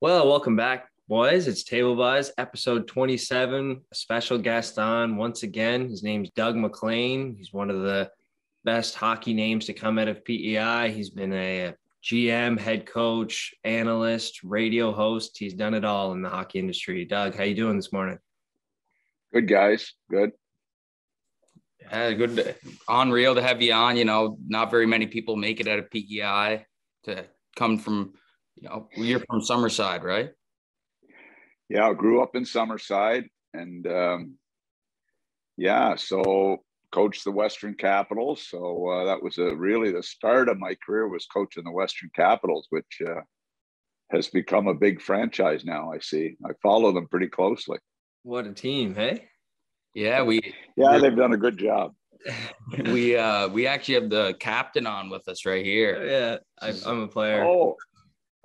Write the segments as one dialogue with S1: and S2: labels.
S1: Well, welcome back, boys. It's Tablebuzz, episode 27. A special guest on once again. His name's Doug Maclean. He's one of the best hockey names to come out of PEI. He's been a GM, head coach, analyst, radio host. He's done it all in the hockey industry. Doug, how you doing this morning?
S2: Good, guys. Good.
S3: Yeah, good. Unreal to have you on. Not very many people make it out of PEI to come from, you're from Summerside, right?
S2: Yeah, I grew up in Summerside and so coached the Western Capitals. So that was really the start of my career, was coaching the Western Capitals, which has become a big franchise now. I follow them pretty closely.
S1: What a team, hey?
S3: Yeah,
S2: they've done a good job.
S3: We actually have the captain on with us right here.
S1: Yeah, I'm a player.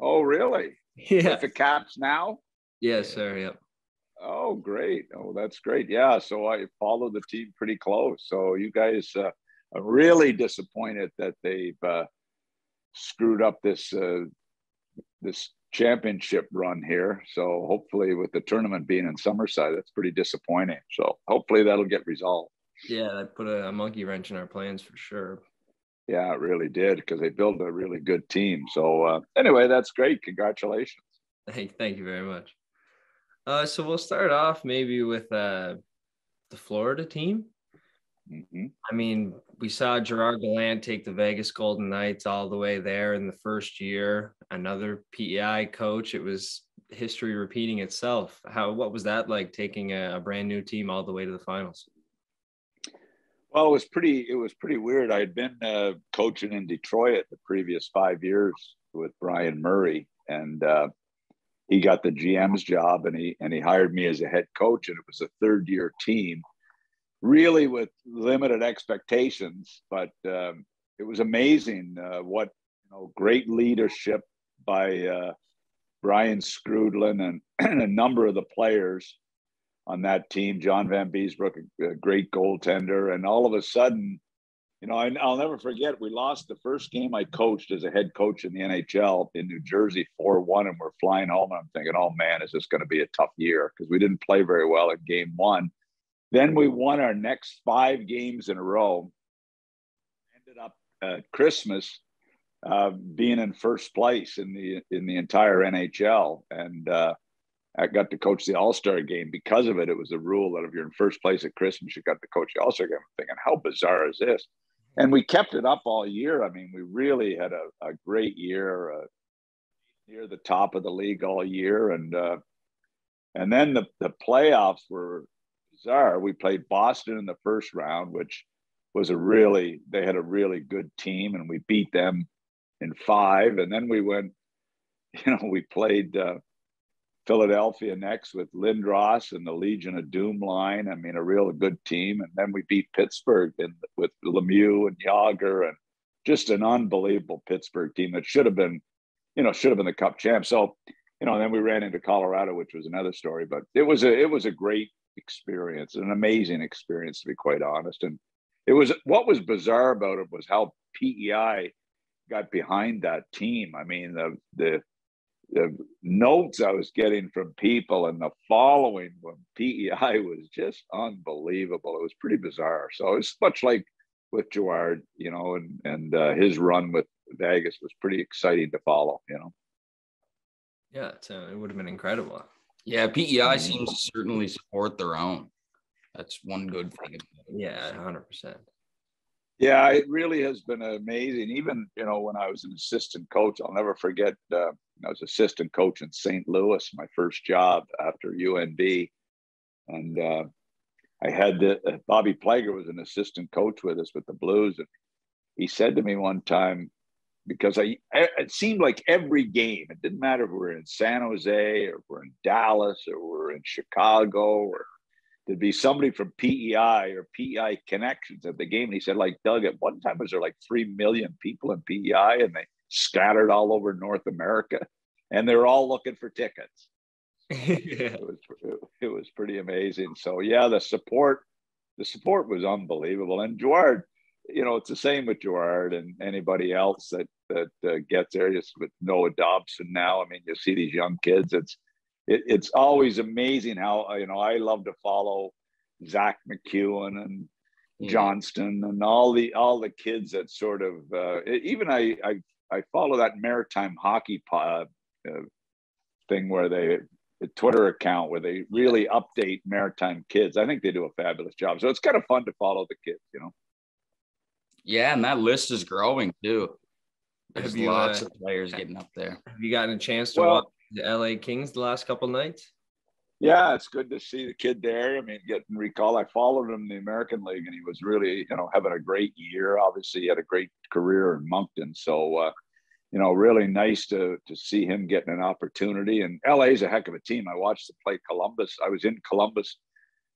S2: Oh, really?
S1: Yeah.
S2: With the Caps now?
S1: Yes, sir. Yep.
S2: Oh, great. Oh, that's great. Yeah. So I follow the team pretty close. So you guys are really disappointed that they've screwed up this championship run here. So hopefully with the tournament being in Summerside, that's pretty disappointing. So hopefully that'll get resolved.
S1: Yeah, that put a monkey wrench in our plans for sure.
S2: Yeah, it really did, because they built a really good team. So anyway, that's great. Congratulations.
S1: Hey, thank you very much. So we'll start off maybe with the Florida team.
S2: Mm-hmm.
S1: I mean, we saw Gerard Gallant take the Vegas Golden Knights all the way there in the first year. Another PEI coach. It was history repeating itself. What was that like, taking a brand new team all the way to the finals?
S2: Well, it was pretty weird. I had been coaching in Detroit the previous 5 years with Brian Murray, and he got the GM's job, and he hired me as a head coach, and it was a third-year team, really with limited expectations. But it was amazing what great leadership by Brian Skrudlin and a number of the players on that team. John Van Beesbrook, a great goaltender. And all of a sudden, I'll never forget, we lost the first game I coached as a head coach in the NHL in New Jersey 4-1, and we're flying home. And I'm thinking, oh man, is this going to be a tough year? Because we didn't play very well in game one. Then we won our next 5 games in a row. Ended up at Christmas being in first place in the entire NHL. And I got to coach the All-Star game because of it. It was a rule that if you're in first place at Christmas, you got to coach the All-Star game. I'm thinking, how bizarre is this? And we kept it up all year. I mean, we really had a great year, near the top of the league all year. And then the playoffs were bizarre. We played Boston in the first round, which was they had a really good team, and we beat them in 5. And then we went, we played Philadelphia next with Lindros and the Legion of Doom line. I mean, a real good team. And then we beat Pittsburgh with Lemieux and Yager, and just an unbelievable Pittsburgh team that should have been the Cup champ. So, and then we ran into Colorado, which was another story. But it was a great experience, an amazing experience, to be quite honest. And what was bizarre about it was how PEI got behind that team. I mean, the notes I was getting from people and the following from PEI was just unbelievable. It was pretty bizarre. So it's much like with Gerard, and his run with Vegas was pretty exciting to follow,
S1: Yeah, it would have been incredible.
S3: Yeah, PEI seems to certainly support their own. That's one good thing.
S1: Yeah, 100%.
S2: Yeah, it really has been amazing. Even, when I was an assistant coach, I'll never forget, I was assistant coach in St. Louis, my first job after UNB. And I had Bobby Plager was an assistant coach with us with the Blues. And he said to me one time, because it seemed like every game, it didn't matter if we were in San Jose or we're in Dallas or we're in Chicago, or there'd be somebody from PEI or PEI connections at the game. And he said, like, Doug, at one time was there like 3 million people in PEI, and they scattered all over North America, and they're all looking for tickets.
S1: Yeah.
S2: It was pretty amazing. So yeah, the support was unbelievable. And Gerard, it's the same with Gerard and anybody else that gets there. Just with Noah Dobson now, I mean, you see these young kids. It's always amazing how I love to follow Zach McEwen and Johnston and all the kids that sort of even I follow that Maritime Hockey thing where the Twitter account where they really update Maritime kids. I think they do a fabulous job. So it's kind of fun to follow the kids,
S3: Yeah, and that list is growing too. There's
S1: Have you,
S3: lots of players getting up there.
S1: Have you gotten a chance to watch the LA Kings the last couple nights?
S2: Yeah, it's good to see the kid there. I mean, getting recall. I followed him in the American League, and he was really, having a great year. Obviously, he had a great career in Moncton. So, really nice to see him getting an opportunity. And LA is a heck of a team. I watched them play Columbus. I was in Columbus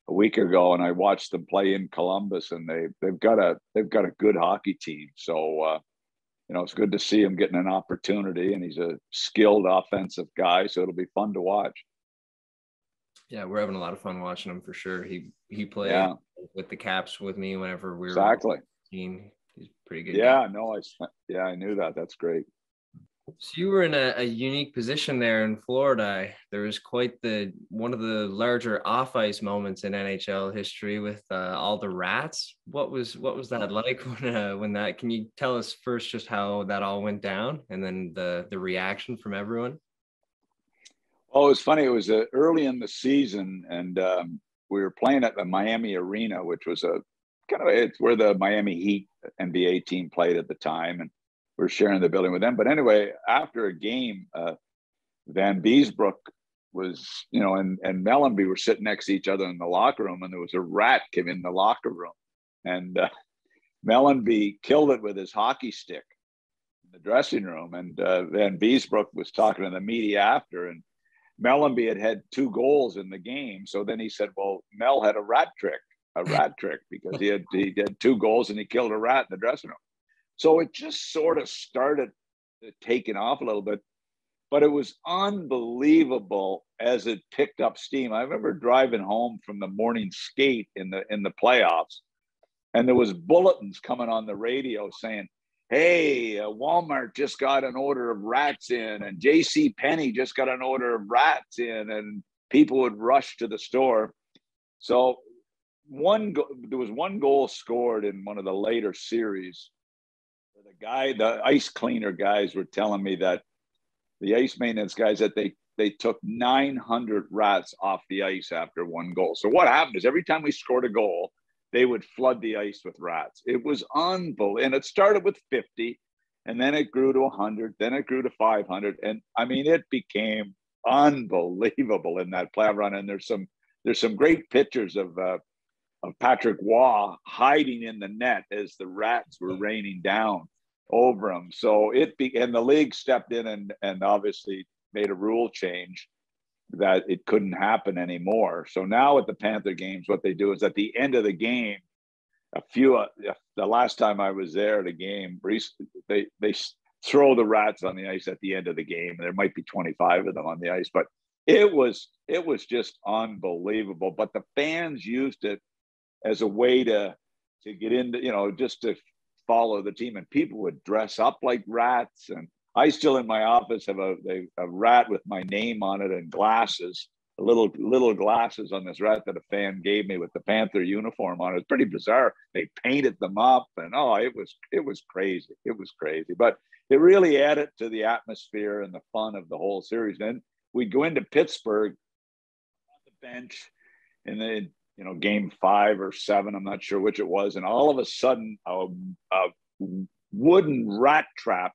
S2: a week ago, and I watched them play in Columbus, and they've got a good hockey team. So, it's good to see him getting an opportunity, and he's a skilled offensive guy. So it'll be fun to watch.
S1: Yeah, we're having a lot of fun watching him for sure. He played with the Caps with me whenever we were He's pretty good.
S2: Yeah, guy. I knew that. That's great.
S1: So you were in a unique position there in Florida. There was quite one of the larger off ice moments in NHL history with all the rats. What was that like when that? Can you tell us first just how that all went down, and then the reaction from everyone?
S2: Oh, it was funny. It was early in the season, and we were playing at the Miami Arena, which was it's where the Miami Heat NBA team played at the time, and we're sharing the building with them. But anyway, after a game, Van Beesbrook was, and Mellenby were sitting next to each other in the locker room, and there was a rat came in the locker room, and Mellenby killed it with his hockey stick in the dressing room, and Van Beesbrook was talking to the media after, and Mellenby had 2 goals in the game. So then he said, well, Mel had a rat trick because he had 2 goals and he killed a rat in the dressing room. So it just sort of started taking off a little bit, but it was unbelievable as it picked up steam. I remember driving home from the morning skate in the playoffs, and there was bulletins coming on the radio saying, hey, Walmart just got an order of rats in, and J.C. Penney just got an order of rats in, and people would rush to the store. So there was 1 goal scored in one of the later series. The ice cleaner guys were telling me that the ice maintenance guys that they took 900 rats off the ice after 1 goal. So what happened is every time we scored a goal, they would flood the ice with rats. It was unbelievable. And it started with 50, and then it grew to 100, then it grew to 500. And I mean, it became unbelievable in that playoff run. And there's some great pictures of Patrick Waugh hiding in the net as the rats were raining down over him. So and the league stepped in and obviously made a rule change that it couldn't happen anymore. So now at the Panther games, what they do is at the end of the game, the last time I was there at a game, they throw the rats on the ice at the end of the game. There might be 25 of them on the ice, but it was just unbelievable. But the fans used it as a way to get into, just to follow the team, and people would dress up like rats. And I still in my office have a rat with my name on it and glasses, little glasses on this rat that a fan gave me with the Panther uniform on it. It's pretty bizarre. They painted them up, and it was crazy. It was crazy, but it really added to the atmosphere and the fun of the whole series. Then we'd go into Pittsburgh on the bench in the game 5 or 7, I'm not sure which it was, and all of a sudden a wooden rat trap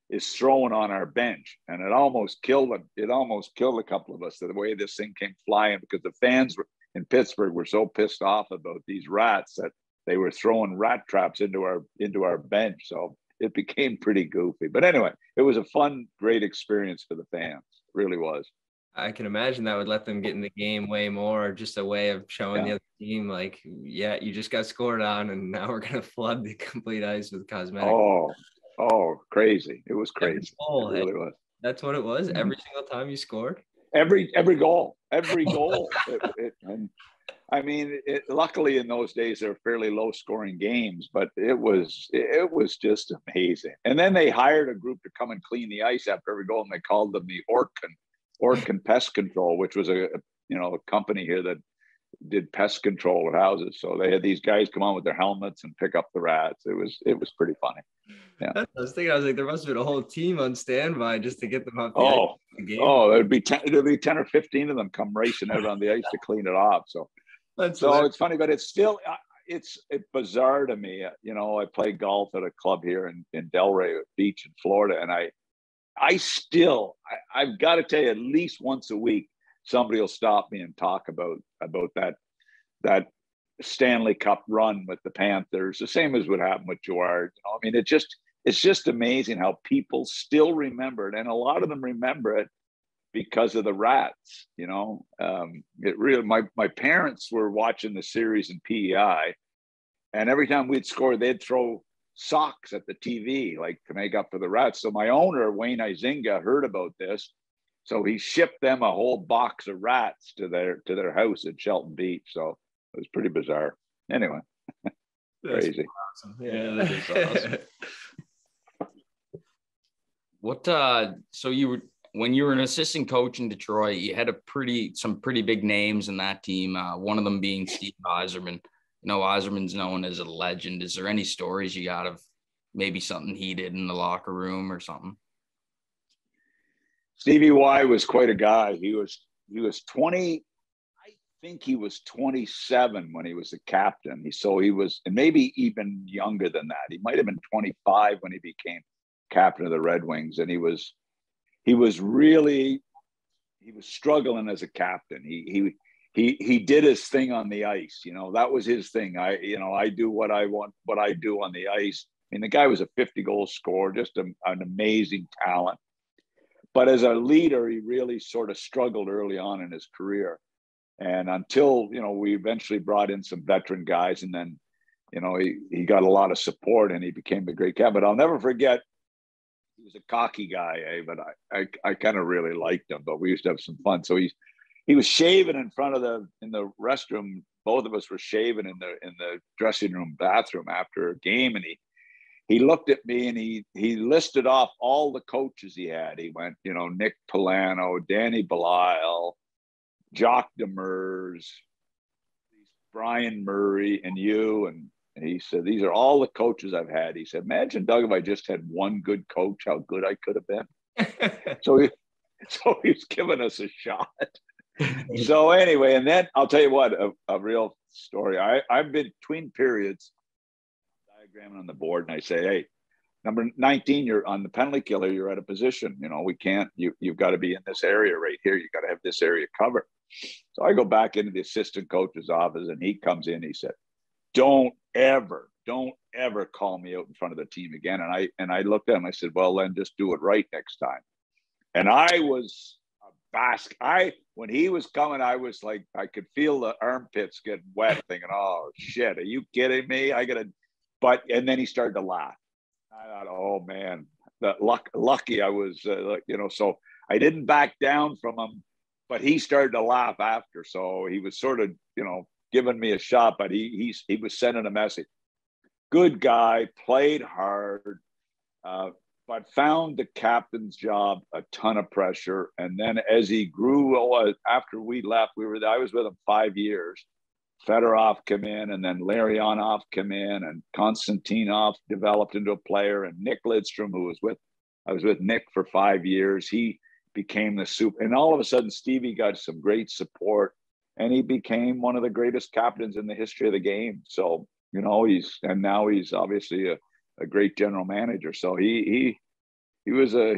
S2: is thrown on our bench, and it almost killed a couple of us, the way this thing came flying, because the fans in Pittsburgh were so pissed off about these rats that they were throwing rat traps into our bench. So it became pretty goofy. But anyway, it was a fun, great experience for the fans. It really was.
S1: I can imagine that would let them get in the game way more, just a way of showing the other team, like, yeah, you just got scored on, and now we're going to flood the complete ice with cosmetic.
S2: Oh, crazy. It was crazy. It really was.
S1: That's what it was? Mm-hmm. Every single time you scored?
S2: every goal. And I mean, luckily in those days they were fairly low scoring games, but it was just amazing. And then they hired a group to come and clean the ice after every goal, and they called them the Orkin Pest Control, which was a company here that did pest control of houses. So they had these guys come on with their helmets and pick up the rats. It was pretty funny. Yeah.
S1: I was like, there must have been a whole team on standby just to get them off the game.
S2: There'd be 10 or 15 of them come racing out on the ice to clean it off. So it's funny, but it's still it's bizarre to me. I play golf at a club here in Delray Beach in Florida, and I've got to tell you, at least once a week, somebody will stop me and talk about that Stanley Cup run with the Panthers, the same as what happened with Jouard. I mean, it's just amazing how people still remember it, and a lot of them remember it because of the rats. It really. My parents were watching the series in PEI, and every time we'd score, they'd throw socks at the TV, like to make up for the rats. So my owner, Wayne Yzerman, heard about this, so he shipped them a whole box of rats to their house at Shelton Beach. So it was pretty bizarre. Anyway, crazy.
S1: Awesome. Yeah, that is awesome.
S3: When you were an assistant coach in Detroit, you had some pretty big names in that team. One of them being Steve Yzerman. Yzerman's known as a legend. Is there any stories you got of maybe something he did in the locker room or something?
S2: Stevie Y was quite a guy. He was 20. I think he was 27 when he was a captain. He was, and maybe even younger than that. He might have been 25 when he became captain of the Red Wings, and he was struggling as a captain. He did his thing on the ice. That was his thing. I do what I want, what I do on the ice. I mean, the guy was a 50-goal scorer, just an amazing talent. But as a leader, he really sort of struggled early on in his career. And until, we eventually brought in some veteran guys, and then, he got a lot of support and he became a great captain. But I'll never forget, he was a cocky guy, but I kind of really liked him, but we used to have some fun. So he was shaving in the restroom. Both of us were shaving in the dressing room bathroom after a game. And he looked at me and he listed off all the coaches he had. He went, Nick Polano, Danny Belisle, Jacques Demers, Brian Murray, and you. And he said, these are all the coaches I've had. He said, imagine, Doug, if I just had one good coach, how good I could have been. So he's giving us a shot. So anyway, and then I'll tell you what, a real story. I've been between periods diagramming on the board, and I say, hey, number 19, you're on the penalty killer, you're at a position, we can't, you've got to be in this area right here. You got to have this area covered. So I go back into the assistant coach's office, and he comes in, he said, don't ever call me out in front of the team again. And I looked at him, I said, well, then just do it right next time. And I was when he was coming, I was like, I could feel the armpits get wet, thinking, oh shit, are you kidding me? And then he started to laugh. I thought, oh man, lucky I was, so I didn't back down from him, but he started to laugh after. So he was sort of, giving me a shot, but he was sending a message. Good guy, played hard, but found the captain's job a ton of pressure. And then as he grew, after we left, I was with him 5 years. Fedorov came in, and then Larionov came in, and Konstantinov developed into a player, and Nick Lidstrom, I was with Nick for 5 years. He became the super, and all of a sudden Stevie got some great support, and he became one of the greatest captains in the history of the game. So, now he's obviously a great general manager. So he was a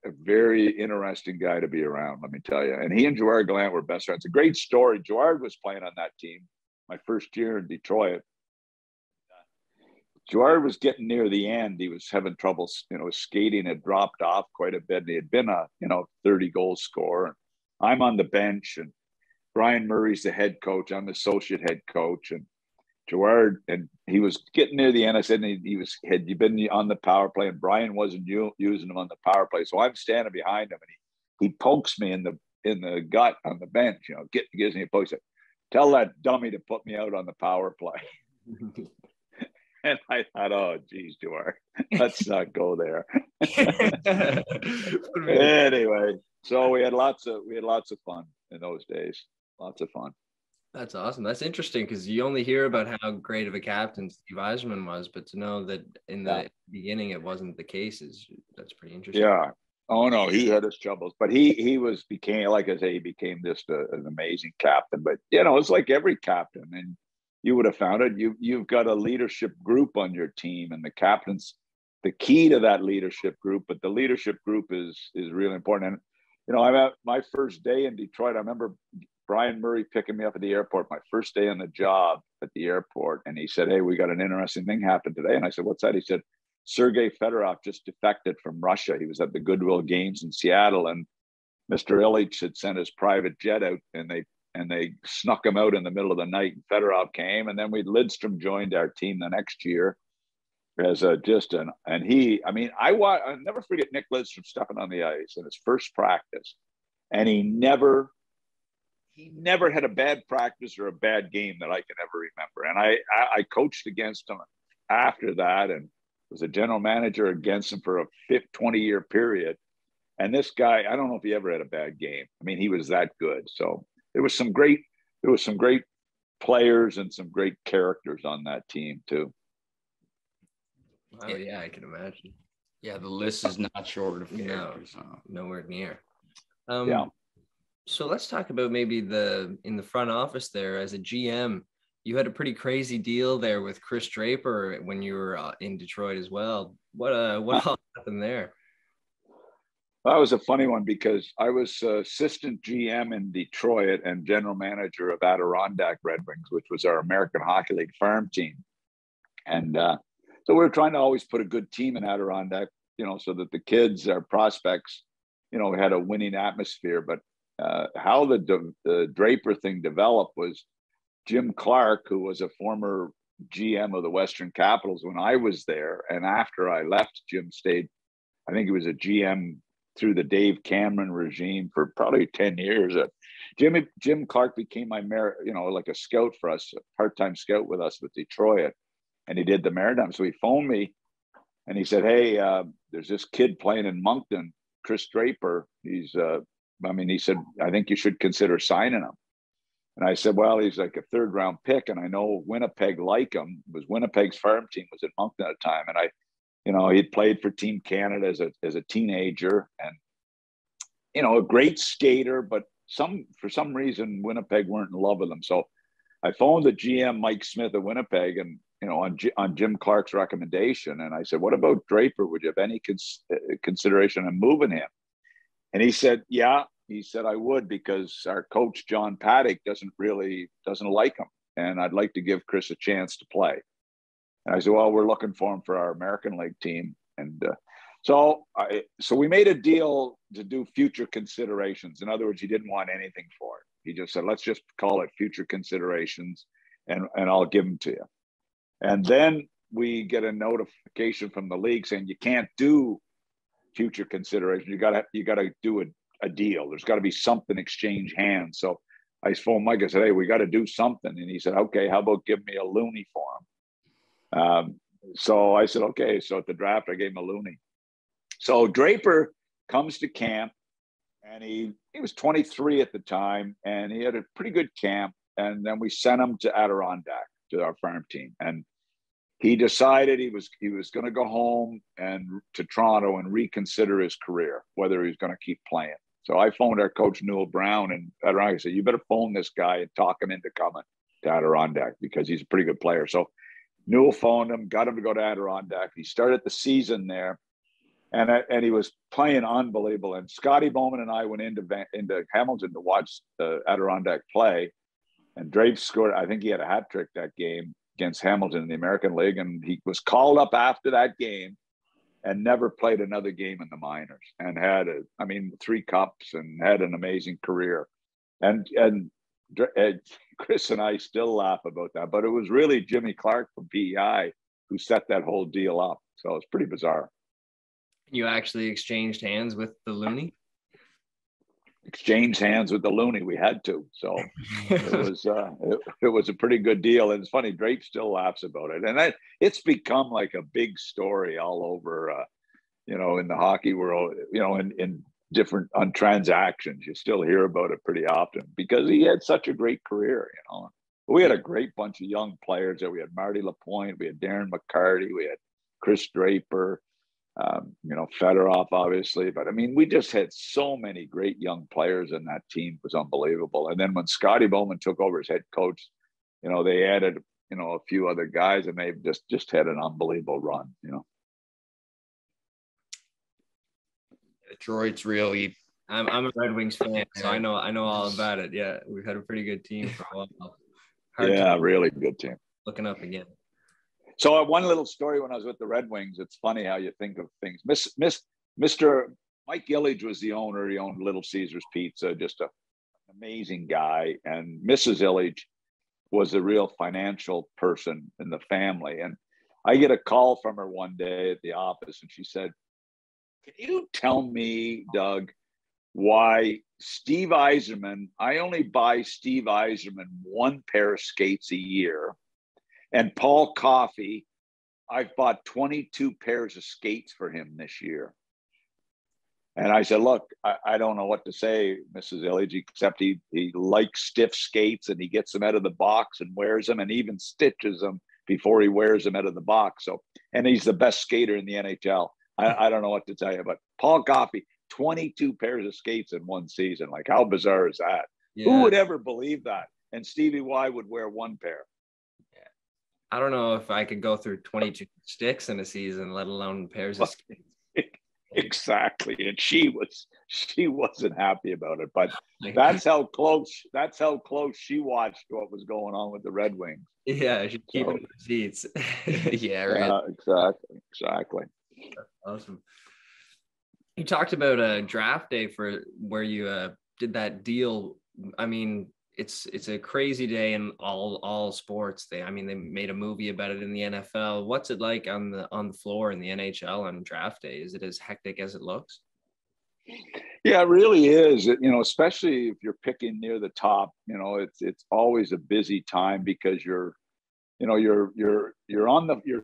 S2: very interesting guy to be around, let me tell you. And he and Jouard Gallant were best friends. A great story. Jouard was playing on that team my first year in Detroit. Jouard was getting near the end. He was having trouble, his skating had dropped off quite a bit. And he had been a 30-goal scorer. I'm on the bench, and Brian Murray's the head coach. I'm the associate head coach, and Jouard, and he was getting near the end. I said, and had been on the power play, and Brian wasn't using him on the power play. So I'm standing behind him, and he pokes me in in the gut on the bench, gives me a post. Tell that dummy to put me out on the power play. And I thought, oh, geez, Duarte, let's not go there. Anyway, so we had lots of fun in those days. Lots of fun.
S1: That's awesome. That's interesting because you only hear about how great of a captain Steve Yzerman was, but to know that in the beginning it wasn't the case that's pretty interesting.
S2: Yeah. Oh no, he had his troubles, but he became, like I say, he became just an amazing captain. But it's like every captain, and you would have found it. You've got a leadership group on your team, and the captain's the key to that leadership group. But the leadership group is really important. And I'm at my first day in Detroit. I remember Brian Murray picking me up at the airport, my first day on the job at the airport. And he said, hey, we got an interesting thing happen today. And I said, what's that? He said, Sergei Fedorov just defected from Russia. He was at the Goodwill Games in Seattle, and Mr. Ilitch had sent his private jet out, and they snuck him out in the middle of the night. And Fedorov came, and then Lidstrom joined our team the next year as I'll never forget Nick Lidstrom stepping on the ice in his first practice, and he never had a bad practice or a bad game that I can ever remember. And I coached against him after that, and was a general manager against him for a 20-year period. And this guy, I don't know if he ever had a bad game. I mean, he was that good. So there was some great players and some great characters on that team too.
S1: Oh yeah, I can imagine.
S3: Yeah, the list is not short of characters.
S1: No, nowhere near.
S2: Yeah.
S1: So let's talk about maybe in the front office there as a GM. You had a pretty crazy deal there with Chris Draper when you were in Detroit as well. What all happened there?
S2: That was a funny one because I was assistant GM in Detroit and general manager of Adirondack Red Wings, which was our American Hockey League farm team. And so we were trying to always put a good team in Adirondack, so that the kids, our prospects, had a winning atmosphere. But how the Draper thing developed was Jim Clark, who was a former GM of the Western Capitals when I was there. And after I left, Jim stayed, I think he was a GM through the Dave Cameron regime for probably 10 years. Jim Clark became my like a scout for us, a part-time scout with us with Detroit. And he did the Maritime. So he phoned me and he said, hey, there's this kid playing in Moncton, Chris Draper. He said, I think you should consider signing him. And I said, well, he's like a third-round pick, and I know Winnipeg like him. It was Winnipeg's farm team was at Moncton at the time, and he'd played for Team Canada as a teenager, and a great skater. But for some reason, Winnipeg weren't in love with him. So I phoned the GM, Mike Smith at Winnipeg, and on Jim Clark's recommendation, and I said, what about Draper? Would you have any consideration in moving him? And he said, yeah. He said, I would, because our coach, John Paddock, doesn't like him. And I'd like to give Chris a chance to play. And I said, well, we're looking for him for our American League team. And so we made a deal to do future considerations. In other words, he didn't want anything for it. He just said, let's just call it future considerations, and I'll give them to you. And then we get a notification from the league saying you can't do future considerations. You got to do a deal. There's got to be something, exchange hands. So I phoned Mike. I said, hey, we got to do something. And he said, okay, how about give me a loonie for him? So I said, okay. So at the draft, I gave him a loonie. So Draper comes to camp, and he was 23 at the time, and he had a pretty good camp. And then we sent him to Adirondack, to our farm team. And he decided he was going to go home and to Toronto and reconsider his career, whether he was going to keep playing. So I phoned our coach, Newell Brown, and Adirondack. I said, you better phone this guy and talk him into coming to Adirondack because he's a pretty good player. So Newell phoned him, got him to go to Adirondack. He started the season there, and he was playing unbelievable. And Scotty Bowman and I went into Hamilton to watch the Adirondack play. And Drape scored, I think he had a hat trick that game against Hamilton in the American League. And he was called up after that game and never played another game in the minors, and had 3 cups and had an amazing career. And Chris and I still laugh about that, but it was really Jimmy Clark from PEI who set that whole deal up. So it's pretty bizarre.
S1: You actually exchanged hands with the loonie?
S2: exchange hands with the Looney. We had to. So it was a pretty good deal. And it's funny, Drape still laughs about it. And it's become like a big story all over, in the hockey world, in different on transactions. You still hear about it pretty often because he had such a great career. We had a great bunch of young players there. We had Marty Lapointe, we had Darren McCarty, we had Chris Draper, Fedorov, obviously. But I mean, we just had so many great young players in that team. It was unbelievable. And then when Scotty Bowman took over as head coach, they added, a few other guys, and they've just had an unbelievable run,
S3: Detroit's really.
S1: I'm a Red Wings fan, so I know all about it. Yeah, we've had a pretty good team for a while.
S2: Really good team.
S1: Looking up again.
S2: So one little story when I was with the Red Wings, it's funny how you think of things. Mr. Mike Ilitch was the owner. He owned Little Caesars Pizza, just an amazing guy. And Mrs. Ilitch was a real financial person in the family. And I get a call from her one day at the office, and she said, "Can you tell me, Doug, why Steve Yzerman, I only buy Steve Yzerman one pair of skates a year, and Paul Coffey, I've bought 22 pairs of skates for him this year?" And I said, "Look, I don't know what to say, Mrs. Ilitch, except he likes stiff skates, and he gets them out of the box and wears them and even stitches them before he wears them out of the box. So, and he's the best skater in the NHL. I don't know what to tell you, but Paul Coffey, 22 pairs of skates in one season. Like, how bizarre is that? Yeah. Who would ever believe that? And Stevie Y would wear one pair.
S1: Yeah. I don't know if I could go through 22 sticks in a season, let alone pairs of skates.
S2: Exactly. And she wasn't happy about it, but that's how close she watched what was going on with the Red Wings.
S1: Yeah, she's keeping the seats.
S3: Yeah, right.
S2: Exactly.
S1: That's awesome. You talked about a draft day for where you did that deal. I mean, it's a crazy day in all sports. They made a movie about it in the NFL. What's it like on the floor in the NHL on draft day? Is it as hectic as it looks?
S2: Yeah, it really is. Especially if you're picking near the top, it's always a busy time because you're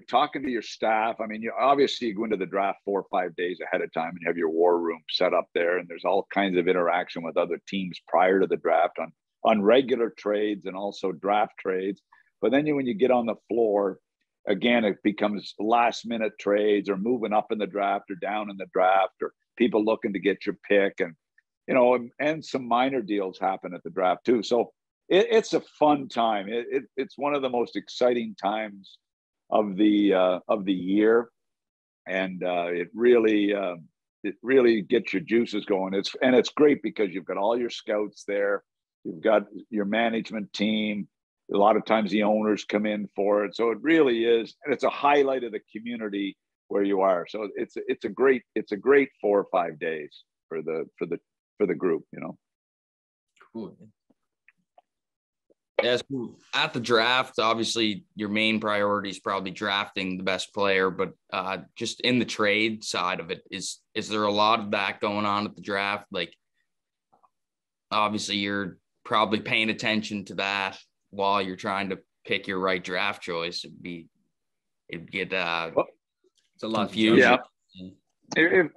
S2: talking to your staff. I mean, you obviously go into the draft 4 or 5 days ahead of time and have your war room set up there. And there's all kinds of interaction with other teams prior to the draft on regular trades and also draft trades. But then when you get on the floor, again, it becomes last minute trades or moving up in the draft or down in the draft or people looking to get your pick. And, and some minor deals happen at the draft too. So it's a fun time. It's one of the most exciting times of the year. And it really gets your juices going. It's great because you've got all your scouts there. You've got your management team. A lot of times the owners come in for it. So it really is. And it's a highlight of the community where you are. So it's a great 4 or 5 days for the group,
S3: Cool. Yes, at the draft, obviously your main priority is probably drafting the best player, but just in the trade side of it, is there a lot of that going on at the draft? Like, obviously you're probably paying attention to that while you're trying to pick your right draft choice. It'd get
S1: it's a lot
S2: confusing. Yeah. If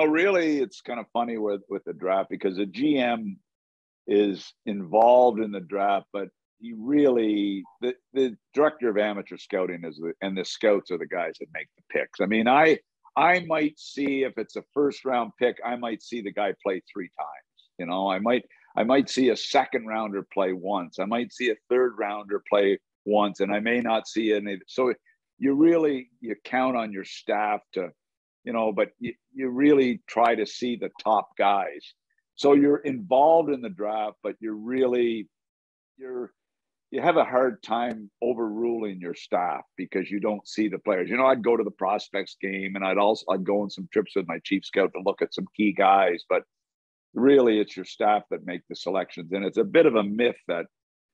S2: really, it's kind of funny with the draft because the GM is involved in the draft, but he really, the director of amateur scouting and the scouts are the guys that make the picks. I mean, I might see, if it's a first round pick, I might see the guy play 3 times. I might see a second rounder play once. I might see a third rounder play once, and I may not see any. So you count on your staff to, but you really try to see the top guys. So you're involved in the draft, but you have a hard time overruling your staff because you don't see the players. I'd go to the prospects game and I'd go on some trips with my chief scout to look at some key guys, but really it's your staff that make the selections. And it's a bit of a myth that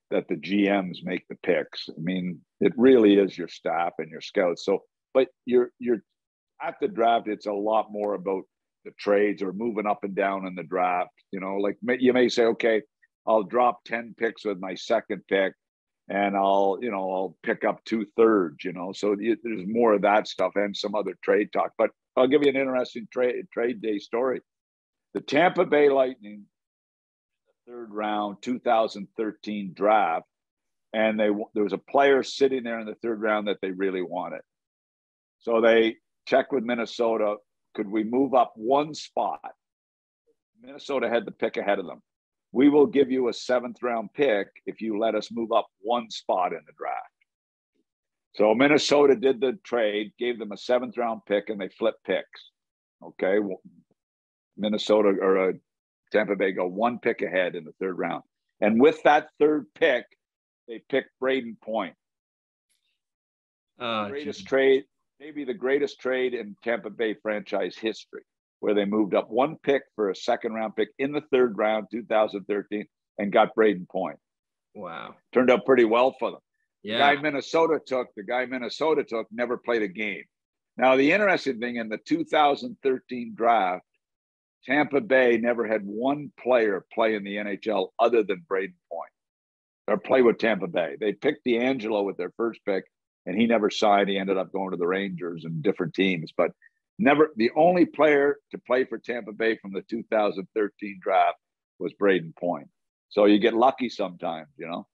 S2: the GMs make the picks. I mean, it really is your staff and your scouts. So, but you're at the draft, it's a lot more about the trades or moving up and down in the draft. You know, like you may say, okay, I'll drop 10 picks with my second pick, and I'll pick up 2/3, you know. So there's more of that stuff and some other trade talk. But I'll give you an interesting trade day story. The Tampa Bay Lightning, third round, 2013 draft, and there was a player sitting there in the third round that they really wanted. So they checked with Minnesota. Could we move up one spot? Minnesota had the pick ahead of them. We will give you a 7th round pick if you let us move up one spot in the draft. So Minnesota did the trade, gave them a 7th round pick, and they flipped picks. Okay. Minnesota or Tampa Bay go one pick ahead in the third round. And with that third pick, they picked Braden Point. Greatest trade, maybe the greatest trade in Tampa Bay franchise history, where they moved up one pick for a 2nd round pick in the third round, 2013, and got Braden Point.
S1: Wow.
S2: Turned out pretty well for them.
S1: Yeah.
S2: The guy Minnesota took never played a game. Now, the interesting thing, in the 2013 draft, Tampa Bay never had one player play in the NHL other than Braden Point, or play with Tampa Bay. They picked D'Angelo with their first pick, and he never signed. He ended up going to the Rangers and different teams. But never, the only player to play for Tampa Bay from the 2013 draft was Braden Point. So you get lucky sometimes, you know?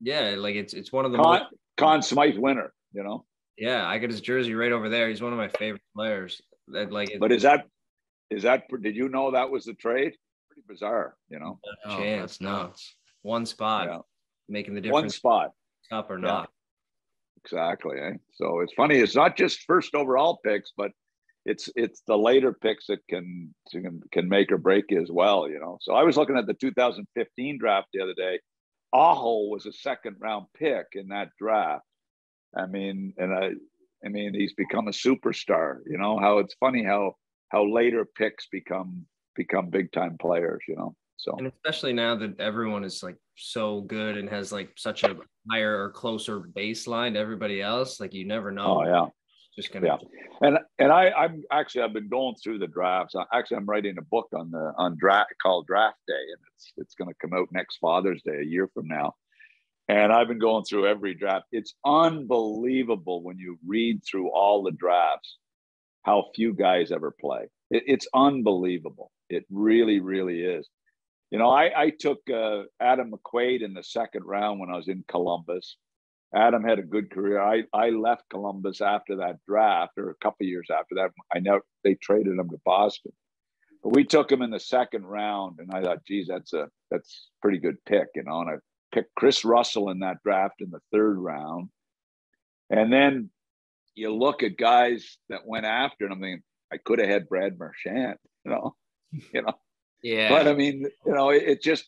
S1: Yeah, like it's one of the
S2: Conn Smythe winner, you know?
S1: Yeah, I got his jersey right over there. He's one of my favorite players.
S2: But is that did you know that was the trade? Pretty bizarre, you know?
S1: No chance, no. One spot making the difference.
S2: One spot.
S1: Up or not.
S2: Exactly. Eh? So it's funny. It's not just first overall picks, but it's the later picks that can make or break you as well, you know. So I was looking at the 2015 draft the other day. Aho was a 2nd round pick in that draft. I mean, he's become a superstar. You know how it's funny how later picks become big time players, you know. So,
S1: and especially now that everyone is like so good and has like such a higher or closer baseline to everybody else, like you never know.
S2: Oh yeah.
S1: Just gonna
S2: and I've been going through the drafts. I'm writing a book on draft called Draft Day, and it's going to come out next Father's Day, a year from now. And I've been going through every draft. It's unbelievable when you read through all the drafts how few guys ever play. It's unbelievable. It really, really is. You know, I took Adam McQuaid in the 2nd round when I was in Columbus. Adam had a good career. I left Columbus after that draft, or a couple of years after that. I know they traded him to Boston, but we took him in the 2nd round, and I thought, geez, that's a pretty good pick, you know. And I picked Chris Russell in that draft in the 3rd round, and then you look at guys that went after, and I'm thinking, I could have had Brad Marchand, you know.
S3: Yeah.
S2: But I mean, you know, it just,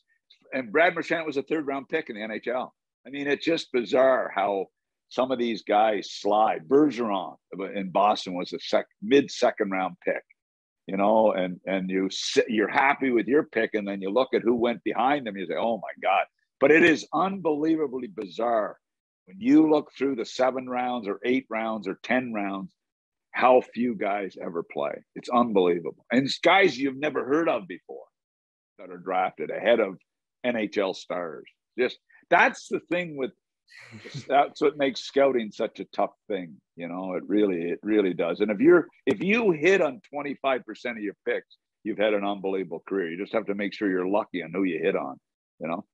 S2: and Brad Marchand was a 3rd round pick in the NHL. I mean, it's just bizarre how some of these guys slide. Bergeron in Boston was a mid-2nd round pick, you know, and you're happy with your pick, and then you look at who went behind them, you say, oh my God. But it is unbelievably bizarre when you look through the 7 rounds or 8 rounds or 10 rounds, how few guys ever play. It's unbelievable. And it's guys you've never heard of before that are drafted ahead of NHL stars. Just, that's the thing that's what makes scouting such a tough thing. You know, it really does. And if you hit on 25% of your picks, you've had an unbelievable career. You just have to make sure you're lucky on who you hit on, you know?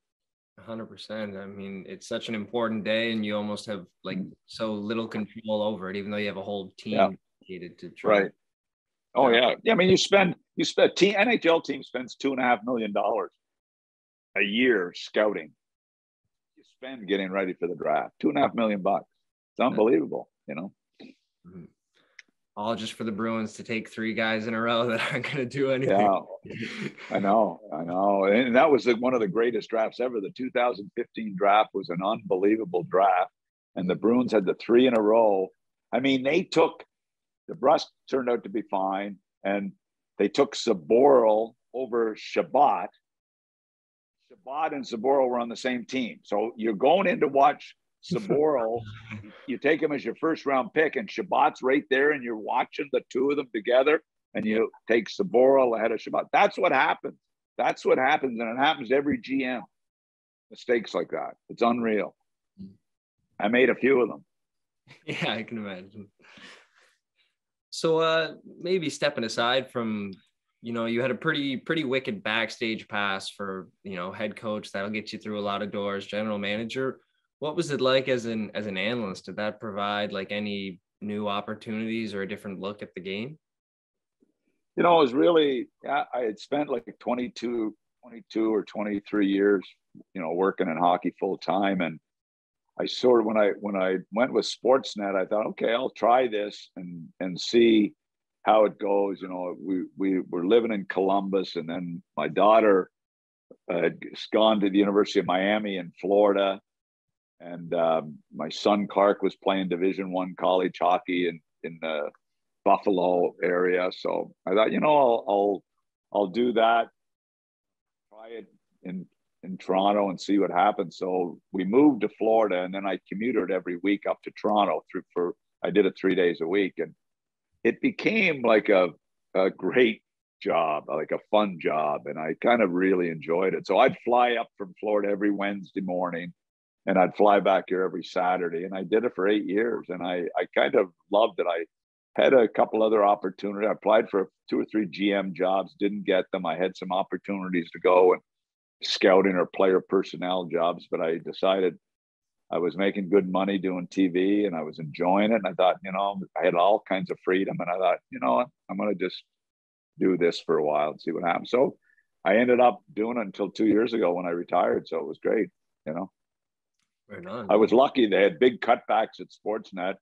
S1: 100%. I mean, it's such an important day, and you almost have like so little control over it, even though you have a whole team dedicated to try.
S2: Right. Oh yeah. I mean, NHL team spends $2.5 million a year scouting. You spend getting ready for the draft, $2.5 million. It's unbelievable, you know.
S1: Mm-hmm. All just for the Bruins to take 3 guys in a row that aren't going to do anything.
S2: Yeah, I know. And that was one of the greatest drafts ever. The 2015 draft was an unbelievable draft. And the Bruins had the 3 in a row. I mean, the Brust turned out to be fine. And they took Sabourin over Shabbat. Shabbat and Sabourin were on the same team. So you're going in to watch Sabourin, you take him as your 1st round pick, and Shabbat's right there, and you're watching the 2 of them together. and you take Saboril ahead of Shabbat. That's what happens. That's what happens, and it happens to every GM. Mistakes like that. It's unreal. I made a few of them.
S1: Yeah, I can imagine. So maybe stepping aside from, you had a pretty wicked backstage pass for, head coach. That'll get you through a lot of doors, general manager. What was it like as an analyst? Did that provide like any new opportunities or a different look at the game?
S2: It was really, I had spent like 22 or 23 years, working in hockey full time. And I sort of, when I went with Sportsnet, I thought, okay, I'll try this and see how it goes. We were living in Columbus, and then my daughter had gone to the University of Miami in Florida, and my son Clark was playing Division I college hockey in the Buffalo area. So I thought, I'll do that, try it in Toronto and see what happens. So we moved to Florida, and then I commuted every week up to Toronto I did it 3 days a week, and it became like a great job, like a fun job. And I kind of really enjoyed it. So I'd fly up from Florida every Wednesday morning, and I'd fly back here every Saturday. And I did it for 8 years, and I kind of loved it. I had a couple other opportunities. I applied for 2 or 3 GM jobs, didn't get them. I had some opportunities to go and scouting or player personnel jobs, but I decided I was making good money doing TV, and I was enjoying it. And I thought, I had all kinds of freedom, and I thought, I'm going to just do this for a while and see what happens. So I ended up doing it until 2 years ago when I retired. So it was great.
S1: Right on.
S2: I was lucky. They had big cutbacks at Sportsnet,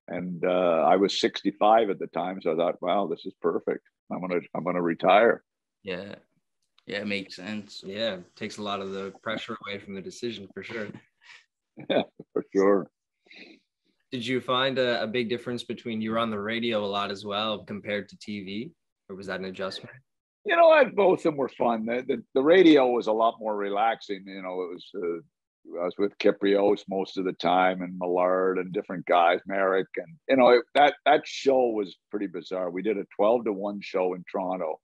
S2: and I was 65 at the time. So I thought, wow, this is perfect. I'm going to retire.
S3: Yeah. Yeah, it makes sense.
S1: Yeah, it takes a lot of the pressure away from the decision for sure.
S2: Yeah, for sure.
S1: Did you find a big difference between you were on the radio a lot as well compared to TV, or was that an adjustment?
S2: Both of them were fun. The radio was a lot more relaxing. It was I was with Kiprios most of the time, and Millard and different guys, Merrick, and that show was pretty bizarre. We did a 12-1 show in Toronto.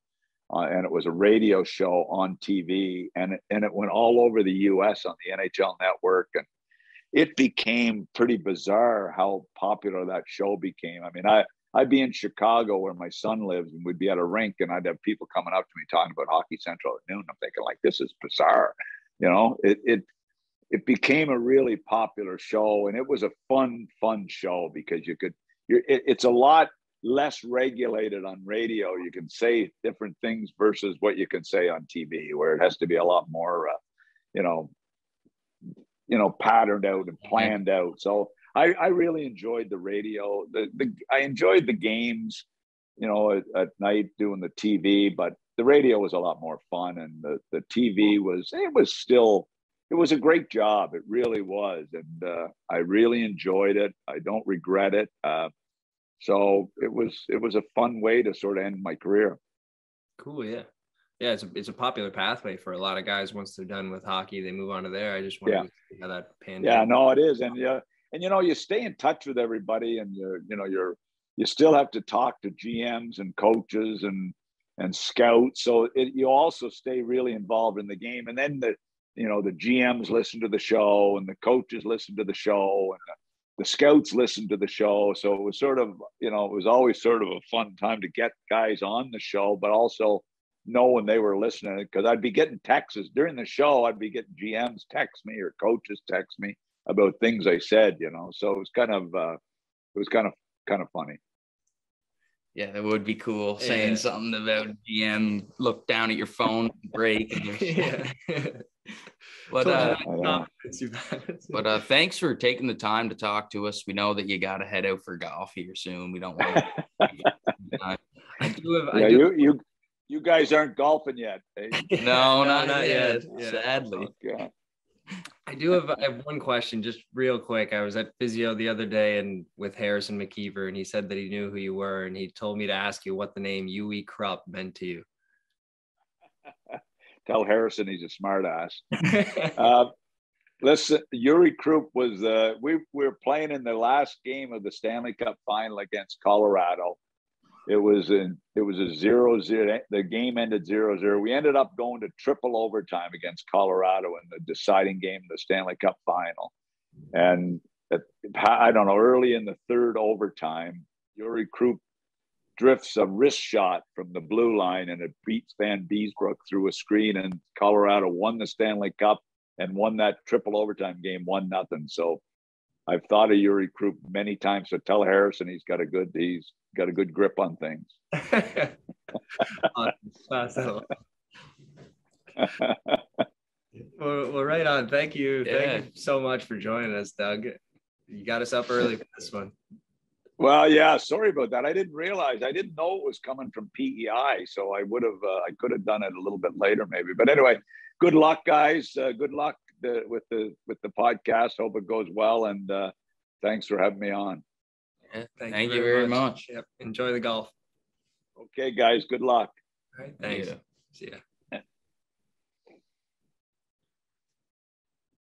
S2: And it was a radio show on TV, and it went all over the U.S. on the NHL Network, and it became pretty bizarre how popular that show became. I mean, I'd be in Chicago where my son lives, and we'd be at a rink, and I'd have people coming up to me talking about Hockey Central at noon. I'm thinking, like, this is bizarre. It became a really popular show, and it was a fun show because it's a lot less regulated on radio. You can say different things versus what you can say on TV, where it has to be a lot more, patterned out and planned out. So I really enjoyed the radio. I enjoyed the games, at night doing the TV, but the radio was a lot more fun, and the TV it was a great job. It really was, and I really enjoyed it. I don't regret it. So it was a fun way to sort of end my career.
S1: Cool. Yeah. Yeah. It's a popular pathway for a lot of guys. Once they're done with hockey, they move on to there. I just wanted to see how that panned out.
S2: Yeah, no, it is. And you stay in touch with everybody, and you still have to talk to GMs and coaches and scouts. So you also stay really involved in the game. And then the GMs listen to the show, and the coaches listen to the show, and the scouts listened to the show. So it was sort of, it was always sort of a fun time to get guys on the show, but also know when they were listening, because I'd be getting texts during the show. I'd be getting GMs text me or coaches text me about things I said, so it was kind of funny.
S3: Yeah, that would be cool. Saying something about GM, look down at your phone, break. And But thanks for taking the time to talk to us. We know that you got to head out for golf here soon. We don't want
S2: to. You guys aren't golfing yet. Eh?
S3: No, not yet. Sadly.
S2: Okay.
S1: I have one question, just real quick. I was at physio the other day and with Harrison McKeever, and he said that he knew who you were, and he told me to ask you what the name Yui Krupp meant to you.
S2: Tell Harrison he's a smart ass. Listen, Yuri Krupp was we were playing in the last game of the Stanley Cup final against Colorado, It was a 0-0. The game ended 0-0. We ended up going to triple overtime against Colorado in the deciding game of the Stanley Cup final. And I don't know, early in the third overtime, Yuri Krupp drifts a wrist shot from the blue line, and it beats Van Beesbrook through a screen, and Colorado won the Stanley Cup and won that triple overtime game 1-0. So I've thought of Yuri Krupp many times. So tell Harrison he's got a good grip on things.
S1: Well, right on. Thank you. Yeah. Thank you so much for joining us, Doug. You got us up early for this one.
S2: Well, yeah, sorry about that. I didn't realize. I didn't know it was coming from PEI, so I could have done it a little bit later maybe. But anyway, good luck, guys. Good luck with the podcast. Hope it goes well, and thanks for having me on.
S3: Yeah, thank you very much.
S1: Yep. Enjoy the golf.
S2: Okay, guys. Good luck.
S1: All right. Thanks. See ya.